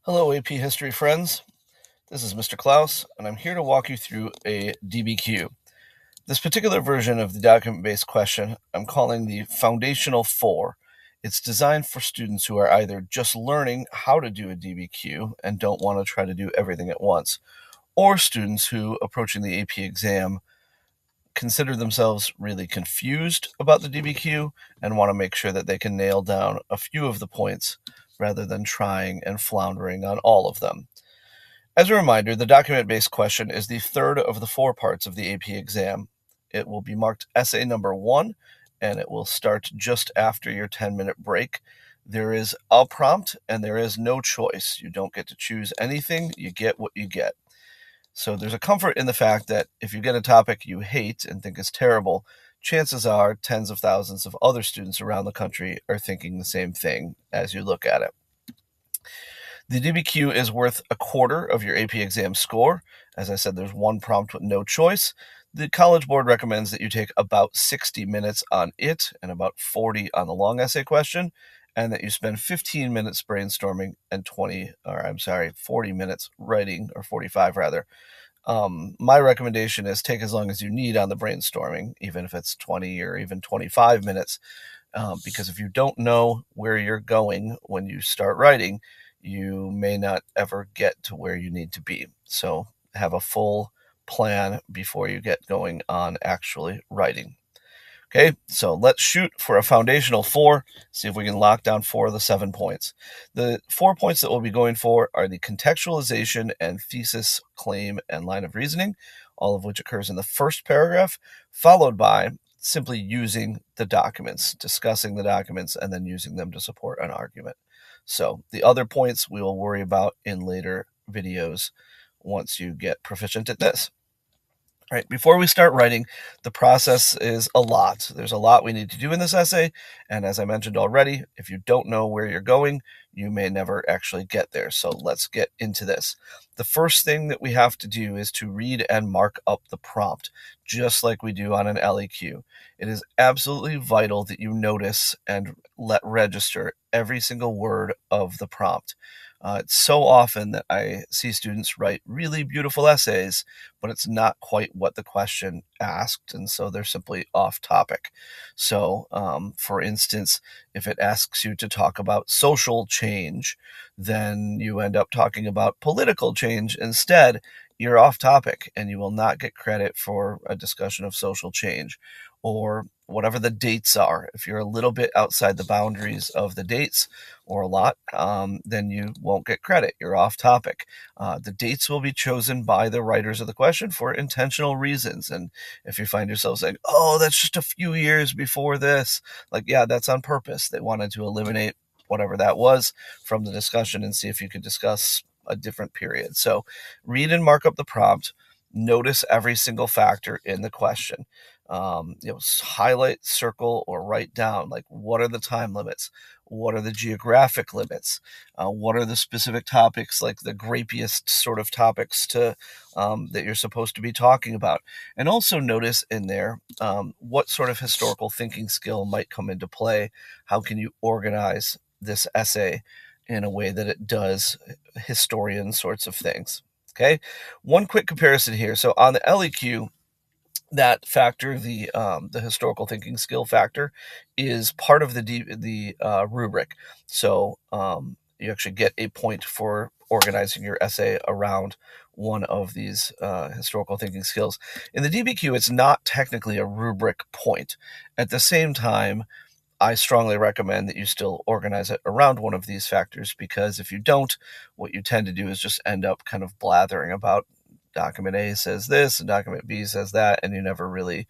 Hello, AP History friends. This is Mr. Claus, and I'm here to walk you through a DBQ. This particular version of the document-based question I'm calling the Foundational 4. It's designed for students who are either just learning how to do a DBQ and don't want to try to do everything at once, or students who, approaching the AP exam, consider themselves really confused about the DBQ and want to make sure that they can nail down a few of the points rather than trying and floundering on all of them. As a reminder, the document-based question is the third of the 4 parts of the AP exam. It will be marked essay number 1, and it will start just after your 10-minute break. There is a prompt, and there is no choice. You don't get to choose anything. You get what you get. So there's a comfort in the fact that if you get a topic you hate and think is terrible, chances are tens of thousands of other students around the country are thinking the same thing as you look at it. The DBQ is worth a quarter of your AP exam score. As I said, there's one prompt with no choice. The College Board recommends that you take about 60 minutes on it and about 40 on the long essay question, and that you spend 15 minutes brainstorming and 40 minutes writing, or 45 rather. My recommendation is take as long as you need on the brainstorming, even if it's 20 or even 25 minutes, because if you don't know where you're going when you start writing, you may not ever get to where you need to be. So have a full plan before you get going on actually writing. Okay, so let's shoot for a foundational 4, see if we can lock down 4 of the 7 points. The 4 points that we'll be going for are the contextualization and thesis, claim, and line of reasoning, all of which occurs in the first paragraph, followed by simply using the documents, discussing the documents, and then using them to support an argument. So the other points we will worry about in later videos once you get proficient at this. All right, before we start writing, the process is a lot. There's a lot we need to do in this essay, and as I mentioned already, if you don't know where you're going, you may never actually get there. So let's get into this. The first thing that we have to do is to read and mark up the prompt, just like we do on an LEQ. It is absolutely vital that you notice and let register every single word of the prompt. It's so often that I see students write really beautiful essays, but it's not quite what the question asked, and so they're simply off topic. So, for instance, if it asks you to talk about social change, then you end up talking about political change instead. You're off topic, and you will not get credit for a discussion of social change. Or whatever the dates are. If you're a little bit outside the boundaries of the dates, or a lot, then you won't get credit. You're off topic. The dates will be chosen by the writers of the question for intentional reasons. And if you find yourself saying, oh, that's just a few years before this, like, yeah, that's on purpose. They wanted to eliminate whatever that was from the discussion and see if you could discuss a different period. So read and mark up the prompt. Notice every single factor in the question. Highlight, circle, or write down, like, what are the time limits? What are the geographic limits? What are the specific topics, like the grapiest sort of topics that you're supposed to be talking about? And also notice in there what sort of historical thinking skill might come into play. How can you organize this essay in a way that it does historian sorts of things? Okay, one quick comparison here. So on the LEQ, that factor, the historical thinking skill factor, is part of the rubric. So you actually get a point for organizing your essay around one of these historical thinking skills. In the DBQ, it's not technically a rubric point. At the same time, I strongly recommend that you still organize it around one of these factors, because if you don't, what you tend to do is just end up kind of blathering about document A says this and document B says that, and you never really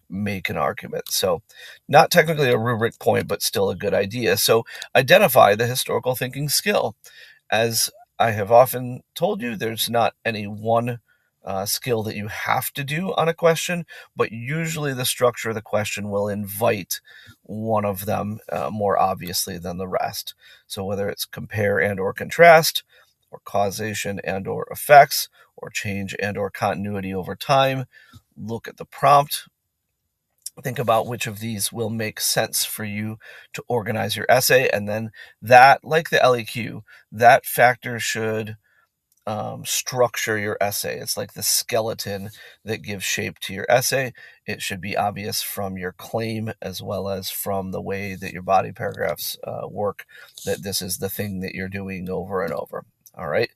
make an argument. So not technically a rubric point, but still a good idea. So identify the historical thinking skill. As I have often told you, there's not any one skill that you have to do on a question, but usually the structure of the question will invite one of them more obviously than the rest. So whether it's compare and or contrast, or causation and or effects, or change and or continuity over time, look at the prompt, think about which of these will make sense for you to organize your essay. And then that, like the LEQ, that factor should structure your essay. It's like the skeleton that gives shape to your essay. It should be obvious from your claim as well as from the way that your body paragraphs work, that this is the thing that you're doing over and over. All right.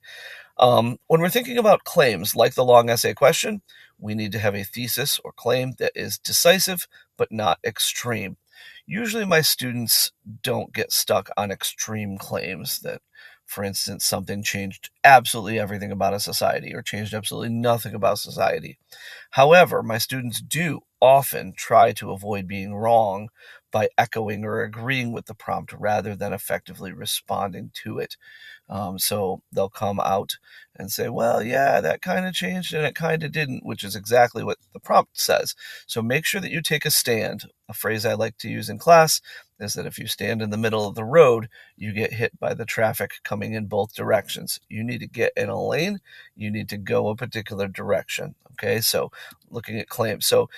When we're thinking about claims, like the long essay question, we need to have a thesis or claim that is decisive but not extreme. Usually my students don't get stuck on extreme claims that, for instance, something changed absolutely everything about a society or changed absolutely nothing about society. However, my students do often try to avoid being wrong by echoing or agreeing with the prompt rather than effectively responding to it. So they'll come out and say, well, yeah, that kind of changed and it kind of didn't, which is exactly what the prompt says. So make sure that you take a stand. A phrase I like to use in class is that if you stand in the middle of the road, you get hit by the traffic coming in both directions. You need to get in a lane. You need to go a particular direction. Okay, so looking at claims. So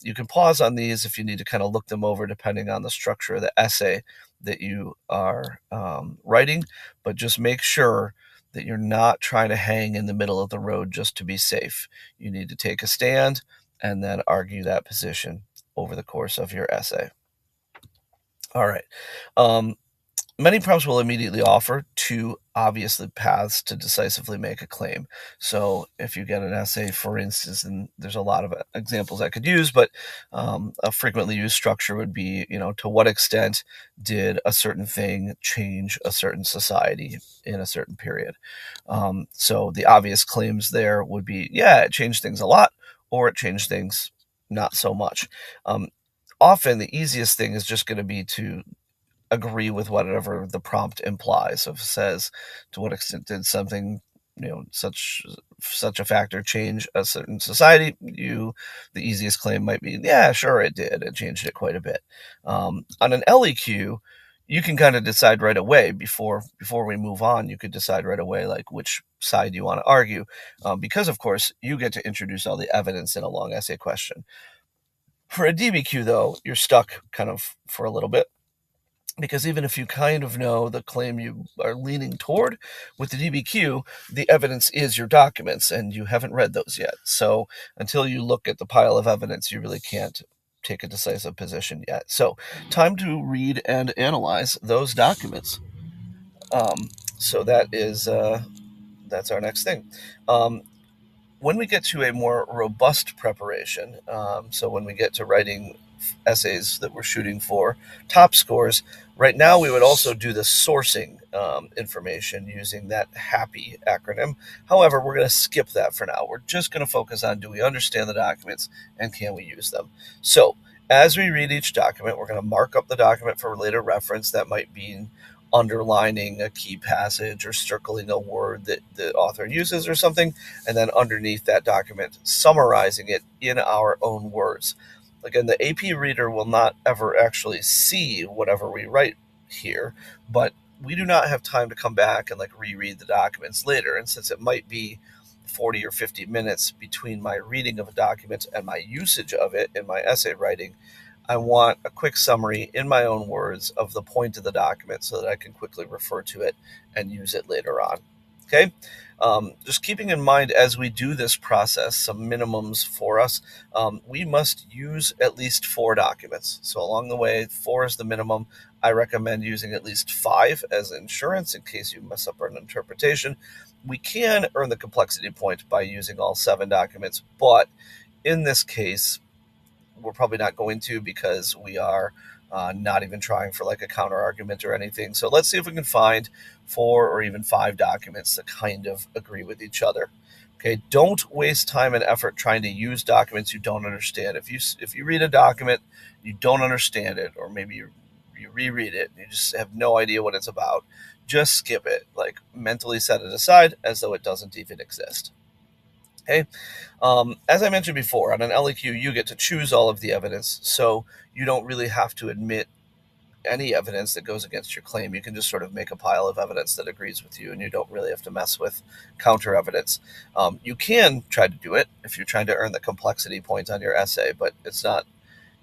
you can pause on these if you need to kind of look them over depending on the structure of the essay that you are writing, but just make sure that you're not trying to hang in the middle of the road just to be safe. You need to take a stand and then argue that position over the course of your essay. All right. Many prompts will immediately offer two obvious paths to decisively make a claim. So if you get an essay, for instance, and there's a lot of examples I could use, but a frequently used structure would be, to what extent did a certain thing change a certain society in a certain period? So the obvious claims there would be, yeah, it changed things a lot, or it changed things not so much. Often the easiest thing is just going to be to agree with whatever the prompt implies. So if it says, to what extent did something, such a factor change a certain society, the easiest claim might be, yeah, sure, it did. It changed it quite a bit. On an LEQ, you can kind of decide right away before we move on. You could decide right away, like, which side you want to argue, because of course you get to introduce all the evidence in a long essay question. For a DBQ, though, you're stuck kind of for a little bit, because even if you kind of know the claim you are leaning toward, with the DBQ, the evidence is your documents, and you haven't read those yet. So until you look at the pile of evidence, you really can't take a decisive position yet. So time to read and analyze those documents. So that's our next thing. When we get to a more robust preparation, so when we get to writing essays that we're shooting for top scores, right now we would also do the sourcing information using that HAPPY acronym. However, we're going to skip that for now. We're just going to focus on, do we understand the documents and can we use them? So as we read each document, we're going to mark up the document for later reference. That might be underlining a key passage or circling a word that the author uses or something, and then underneath that document, summarizing it in our own words. Again, the AP reader will not ever actually see whatever we write here, but we do not have time to come back and reread the documents later. And since it might be 40 or 50 minutes between my reading of a document and my usage of it in my essay writing, I want a quick summary in my own words of the point of the document so that I can quickly refer to it and use it later on. Okay? Just keeping in mind as we do this process, some minimums for us. We must use at least 4 documents. So along the way, 4 is the minimum. I recommend using at least 5 as insurance in case you mess up an interpretation. We can earn the complexity point by using all 7 documents, but in this case, we're probably not going to, because we are not even trying for a counter argument or anything. So let's see if we can find 4 or even 5 documents that kind of agree with each other. Okay, don't waste time and effort trying to use documents you don't understand. If you read a document, you don't understand it, or maybe you reread it and you just have no idea what it's about, just skip it. Mentally set it aside as though it doesn't even exist. Okay. As I mentioned before, on an LEQ, you get to choose all of the evidence, so you don't really have to admit any evidence that goes against your claim. You can just sort of make a pile of evidence that agrees with you, and you don't really have to mess with counter evidence. You can try to do it if you're trying to earn the complexity point on your essay, but it's not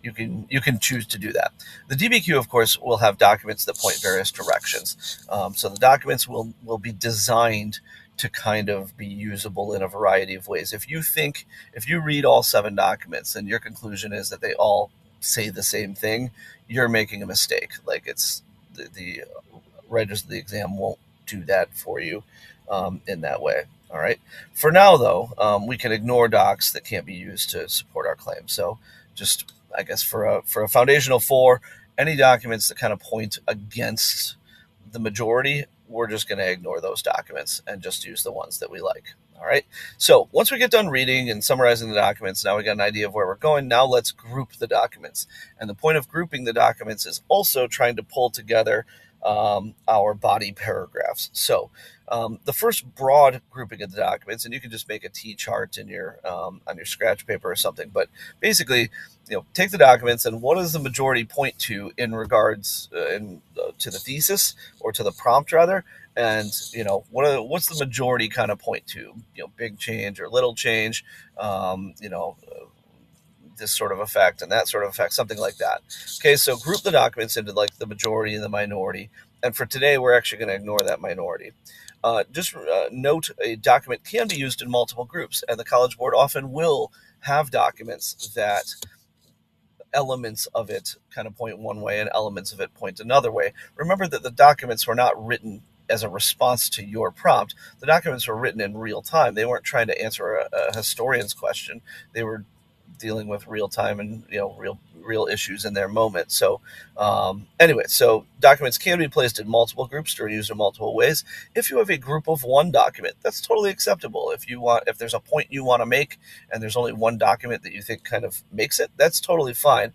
you can choose to do that. The DBQ, of course, will have documents that point various directions. So the documents will be designed to kind of be usable in a variety of ways. If you read all 7 documents and your conclusion is that they all say the same thing, you're making a mistake. Like it's the writers of the exam won't do that for you in that way. All right. For now, though, we can ignore docs that can't be used to support our claim. So, just I guess for a foundational 4, any documents that kind of point against the majority, we're just going to ignore those documents and just use the ones that we like. All right. So once we get done reading and summarizing the documents, now we got an idea of where we're going. Now let's group the documents. And the point of grouping the documents is also trying to pull together our body paragraphs. So the first broad grouping of the documents, and you can just make a T chart in your on your scratch paper or something. But basically, take the documents and what does the majority point to in regards to the thesis or to the prompt rather, and what's the majority kind of point to? Big change or little change. This sort of effect and that sort of effect, something like that. Okay, so group the documents into like the majority and the minority. And for today, we're actually going to ignore that minority. Just note a document can be used in multiple groups, and the College Board often will have documents that elements of it kind of point one way and elements of it point another way. Remember that the documents were not written as a response to your prompt. The documents were written in real time. They weren't trying to answer a historian's question. They were dealing with real time and real issues in their moment. So anyway, so documents can be placed in multiple groups or used in multiple ways. If you have a group of 1 document, that's totally acceptable. If there's a point you want to make and there's only 1 document that you think kind of makes it, that's totally fine.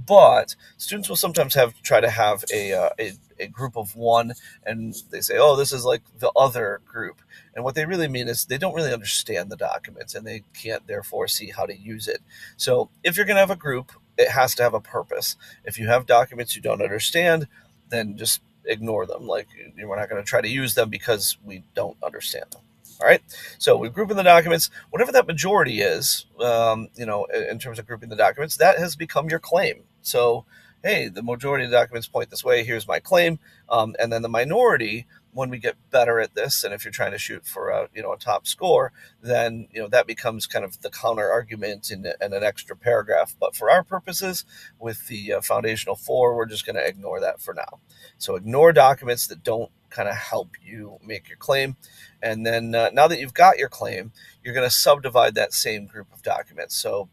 But students will sometimes try to have a group of 1, and they say, oh, this is like the other group. And what they really mean is they don't really understand the documents and they can't therefore see how to use it. So if you're going to have a group, it has to have a purpose. If you have documents you don't understand, then just ignore them. Like we're not going to try to use them because we don't understand them. All right. So we're grouping the documents. Whatever that majority is, in terms of grouping the documents, that has become your claim. So, hey, the majority of the documents point this way. Here's my claim. And then the minority, when we get better at this, and if you're trying to shoot for a top score, then that becomes kind of the counter argument in an extra paragraph. But for our purposes, with the foundational 4, we're just going to ignore that for now. So ignore documents that don't kind of help you make your claim. And then now that you've got your claim, you're going to subdivide that same group of documents. So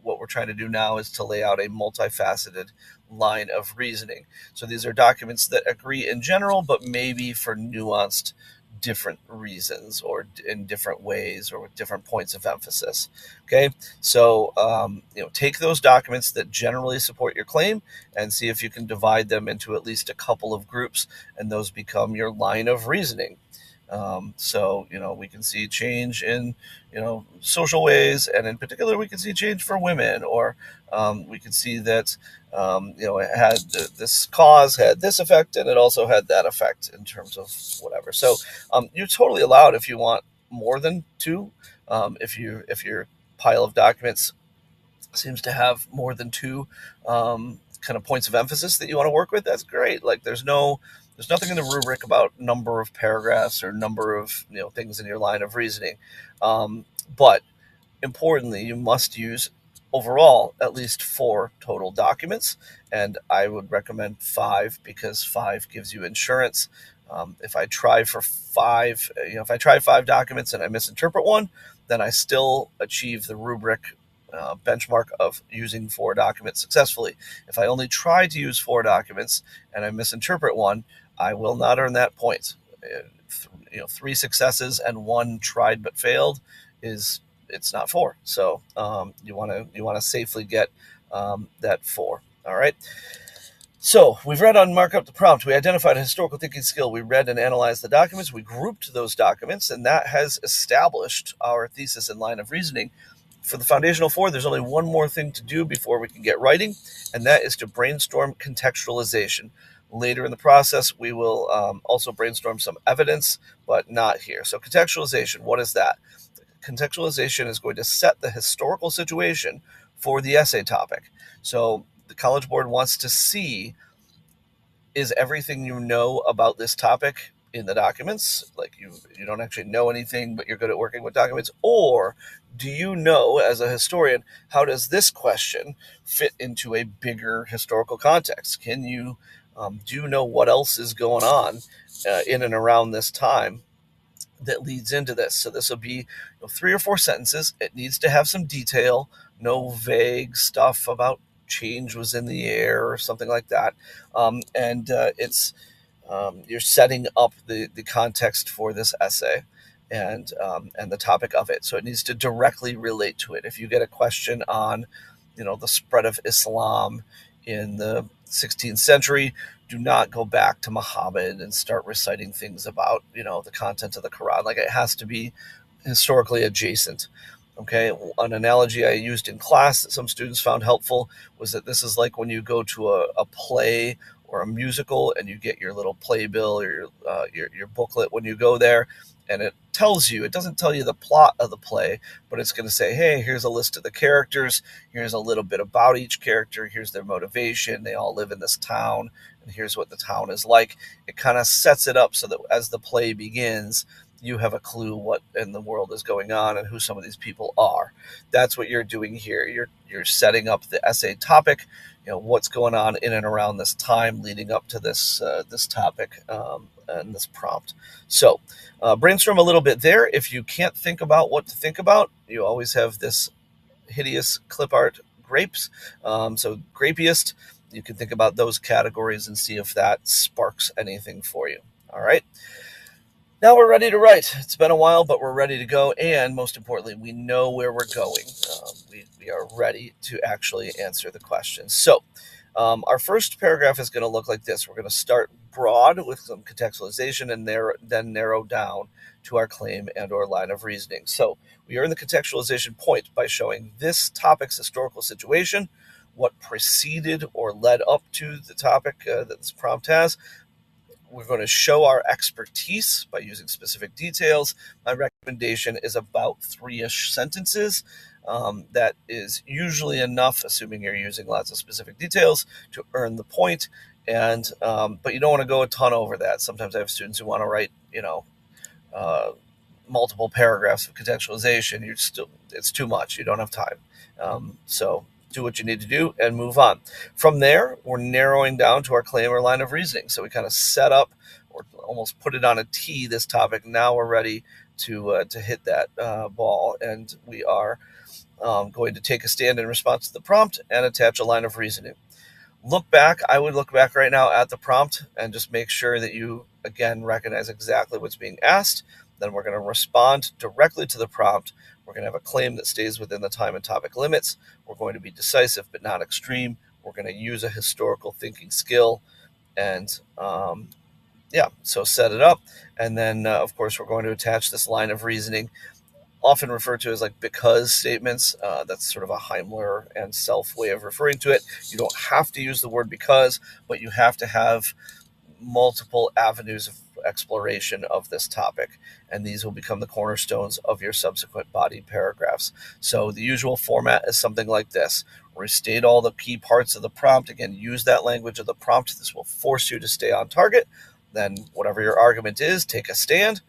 what we're trying to do now is to lay out a multifaceted line of reasoning. So these are documents that agree in general, but maybe for nuanced different reasons or in different ways or with different points of emphasis. Okay, so take those documents that generally support your claim and see if you can divide them into at least a couple of groups, and those become your line of reasoning. So we can see change in social ways, and in particular we can see change for women, or we can see that it had this cause had this effect and it also had that effect in terms of whatever. So you're totally allowed if you want more than 2. If your pile of documents seems to have more than 2 kind of points of emphasis that you want to work with, that's great. Like there's nothing in the rubric about number of paragraphs or number of things in your line of reasoning. But importantly, you must use overall at least 4 total documents, and I would recommend 5 because 5 gives you insurance. If I try 5 documents and I misinterpret one, then I still achieve the rubric benchmark of using 4 documents successfully. If I only try to use 4 documents and I misinterpret one, I will not earn that point. 3 successes and 1 tried but failed it's not 4. So you want to safely get that 4. All right. So we've read on Mark Up the Prompt. We identified a historical thinking skill. We read and analyzed the documents. We grouped those documents, and that has established our thesis and line of reasoning. For the foundational 4, there's only one more thing to do before we can get writing, and that is to brainstorm contextualization. Later in the process, we will also brainstorm some evidence, but not here. So contextualization, what is that? contextualization is going to set the historical situation for the essay topic. So the College Board wants to see, is everything you know about this topic in the documents? Like you don't actually know anything, but you're good at working with documents? Or do you know, as a historian, how does this question fit into a bigger historical context? Can you do you know what else is going on in and around this time that leads into this? So this will be 3 or 4 sentences. It needs to have some detail, no vague stuff about change was in the air or something like that. And it's you're setting up the context for this essay and the topic of it. So it needs to directly relate to it. If you get a question on, the spread of Islam in the 16th century, do not go back to Muhammad and start reciting things about, the content of the Quran. Like, it has to be historically adjacent. Okay, an analogy I used in class that some students found helpful was that this is like when you go to a play or a musical and you get your little playbill or your booklet when you go there, and it doesn't tell you the plot of the play, but it's going to say, hey, here's a list of the characters, here's a little bit about each character, here's their motivation, they all live in this town, and here's what the town is like. It kind of sets it up so that as the play begins, you have a clue what in the world is going on and who some of these people are. That's what you're doing here. You're setting up the essay topic, what's going on in and around this time leading up to this topic and this prompt. So brainstorm a little bit there. If you can't think about what to think about, you always have this hideous clip art grapes. So grapiest, you can think about those categories and see if that sparks anything for you. All right. Now we're ready to write. It's been a while, but we're ready to go. And most importantly, we know where we're going. We are ready to actually answer the questions. So our first paragraph is going to look like this. We're going to start broad with some contextualization and then narrow down to our claim and or line of reasoning. So we earn the contextualization point by showing this topic's historical situation, what preceded or led up to the topic that this prompt has. We're going to show our expertise by using specific details. My recommendation is about 3-ish sentences. That is usually enough, assuming you're using lots of specific details, to earn the point. And but you don't want to go a ton over that. Sometimes I have students who want to write, multiple paragraphs of contextualization. It's too much. You don't have time. So do what you need to do and move on. From there, we're narrowing down to our claim or line of reasoning. So we kind of set up or almost put it on a tee, this topic. Now we're ready to hit that ball, and we are going to take a stand in response to the prompt and attach a line of reasoning. I would look back right now at the prompt and just make sure that you, again, recognize exactly what's being asked. Then we're going to respond directly to the prompt. We're going to have a claim that stays within the time and topic limits. We're going to be decisive but not extreme. We're going to use a historical thinking skill. And so set it up. And then, of course, we're going to attach this line of reasoning, often referred to as like because statements. That's sort of a Heimler and Self way of referring to it. You don't have to use the word because, but you have to have multiple avenues of exploration of this topic, and these will become the cornerstones of your subsequent body paragraphs. So the usual format is something like this. Restate all the key parts of the prompt. Again, use that language of the prompt. This will force you to stay on target. Then whatever your argument is, take a stand,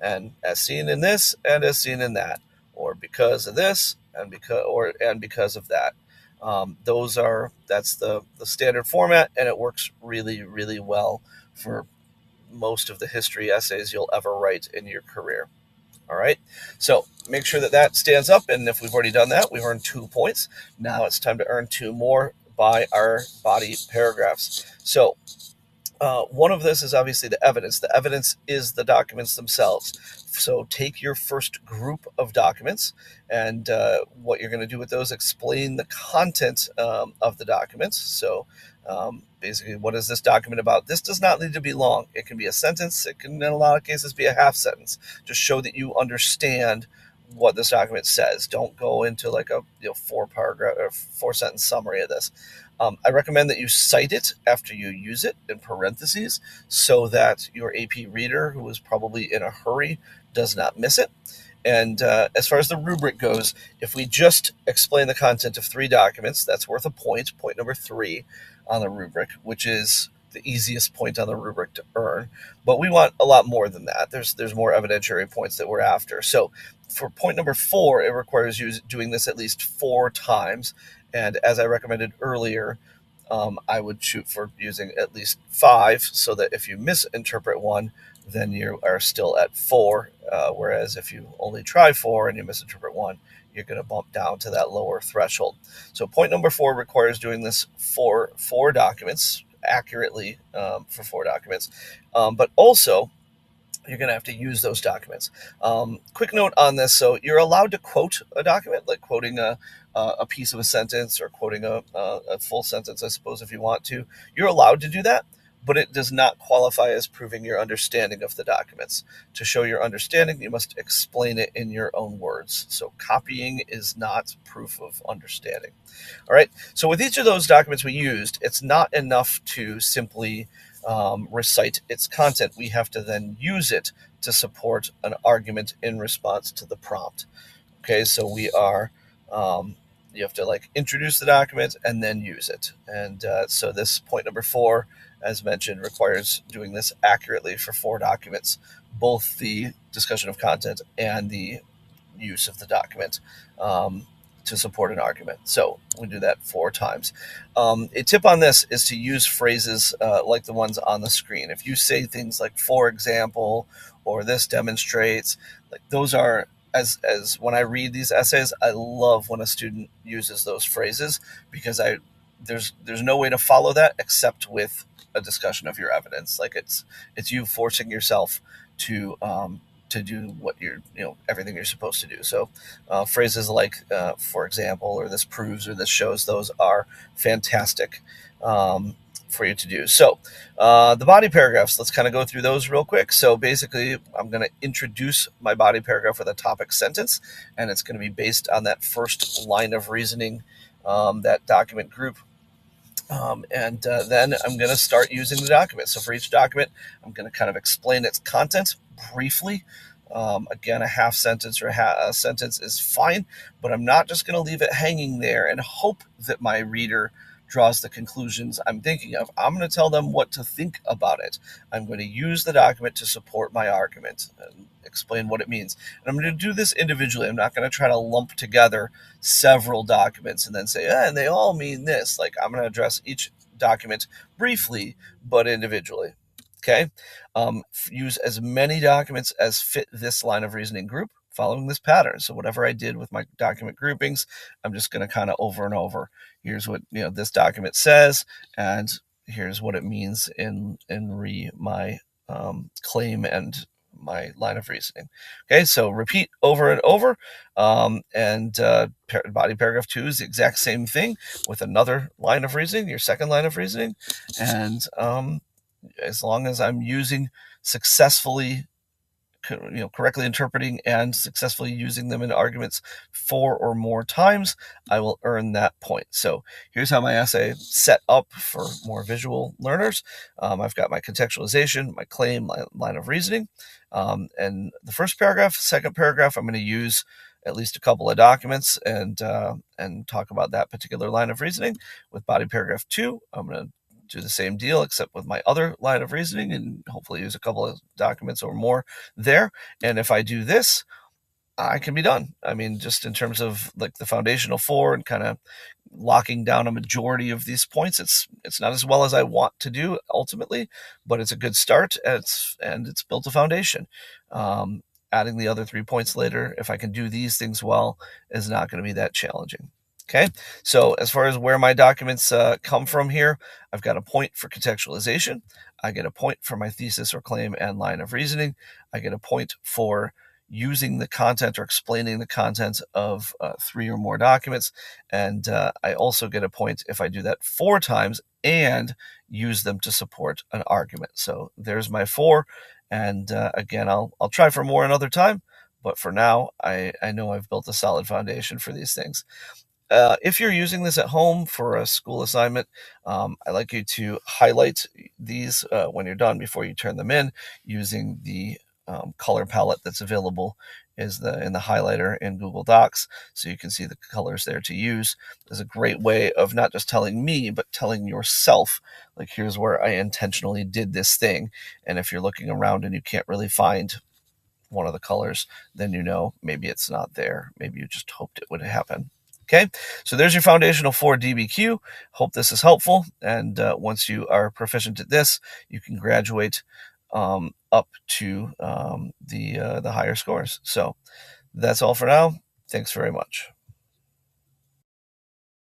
and as seen in this and as seen in that, or because of this and because of that. That's the standard format, and it works really, really well for most of the history essays you'll ever write in your career. All right, so make sure that stands up, and if we've already done that, we've earned 2 points. Now it's time to earn 2 more by our body paragraphs. So one of this is obviously the evidence. The evidence is the documents themselves. So take your first group of documents, and what you're going to do with those, explain the content of the documents. So basically, what is this document about? This does not need to be long. It can be a sentence. It can, in a lot of cases, be a half sentence. Just show that you understand what this document says. Don't go into like a 4-paragraph or 4-sentence summary of this. I recommend that you cite it after you use it in parentheses so that your AP reader, who is probably in a hurry, does not miss it. And as far as the rubric goes, if we just explain the content of 3 documents, that's worth a point number 3 on the rubric, which is the easiest point on the rubric to earn. But we want a lot more than that. There's more evidentiary points that we're after. So for point number 4, it requires you doing this at least 4 times. And as I recommended earlier, I would shoot for using at least 5, so that if you misinterpret one, then you are still at 4. Whereas if you only try 4 and you misinterpret one, you're going to bump down to that lower threshold. So point number 4 requires doing this for 4 documents accurately, for 4 documents, but also you're going to have to use those documents. Quick note on this. So you're allowed to quote a document, like quoting a piece of a sentence, or quoting a full sentence, I suppose, if you want to. You're allowed to do that, but it does not qualify as proving your understanding of the documents. To show your understanding, you must explain it in your own words. So copying is not proof of understanding. All right. So with each of those documents we used, it's not enough to simply recite its content. We have to then use it to support an argument in response to the prompt. Okay, so we are, you have to like introduce the document and then use it. And so this point number 4, as mentioned, requires doing this accurately for 4 documents, both the discussion of content and the use of the document, to support an argument. So we do that 4 times. A tip on this is to use phrases like the ones on the screen. If you say things like, for example, or this demonstrates, like those are, as when I read these essays, I love when a student uses those phrases, because there's no way to follow that except with a discussion of your evidence. Like it's you forcing yourself to do what everything you're supposed to do. So phrases like, for example, or this proves, or this shows, those are fantastic for you to do. So the body paragraphs, let's kind of go through those real quick. So basically, I'm going to introduce my body paragraph with a topic sentence, and it's going to be based on that first line of reasoning, that document group. And then I'm going to start using the document. So for each document, I'm going to kind of explain its content briefly. Again, a half sentence or a sentence is fine, but I'm not just going to leave it hanging there and hope that my reader draws the conclusions I'm thinking of. I'm going to tell them what to think about it. I'm going to use the document to support my argument and explain what it means. And I'm going to do this individually. I'm not going to try to lump together several documents and then say, and they all mean this. Like, I'm going to address each document briefly, but individually. Okay. Use as many documents as fit this line of reasoning group, following this pattern. So whatever I did with my document groupings, I'm just going to kind of over and over. Here's what this document says, and here's what it means in my claim and my line of reasoning. Okay, so repeat over and over. And body paragraph 2 is the exact same thing with another line of reasoning, your second line of reasoning. And as long as I'm using successfully, correctly interpreting and successfully using them in arguments 4 or more times, I will earn that point. So here's how my essay set up for more visual learners. I've got my contextualization, my claim, my line of reasoning, and the first paragraph, second paragraph, I'm going to use at least a couple of documents and talk about that particular line of reasoning. With body paragraph 2, I'm going to do the same deal, except with my other line of reasoning, and hopefully use a couple of documents or more there. And if I do this, I can be done. I mean, just in terms of like the foundational 4 and kind of locking down a majority of these points, it's not as well as I want to do ultimately, but it's a good start, and it's built a foundation. Adding the other 3 points later, if I can do these things well, is not going to be that challenging. Okay, so as far as where my documents come from here, I've got a point for contextualization. I get a point for my thesis or claim and line of reasoning. I get a point for using the content or explaining the content of 3 or more documents. And I also get a point if I do that 4 times and use them to support an argument. So there's my 4. And again, I'll try for more another time. But for now, I know I've built a solid foundation for these things. If you're using this at home for a school assignment, I'd like you to highlight these when you're done before you turn them in, using the color palette that's available is in the highlighter in Google Docs, so you can see the colors there to use. Is a great way of not just telling me, but telling yourself, like, here's where I intentionally did this thing. And if you're looking around and you can't really find one of the colors, then you know maybe it's not there. Maybe you just hoped it would happen. Okay, so there's your foundational 4 DBQ. Hope this is helpful. And once you are proficient at this, you can graduate up to the higher scores. So that's all for now. Thanks very much.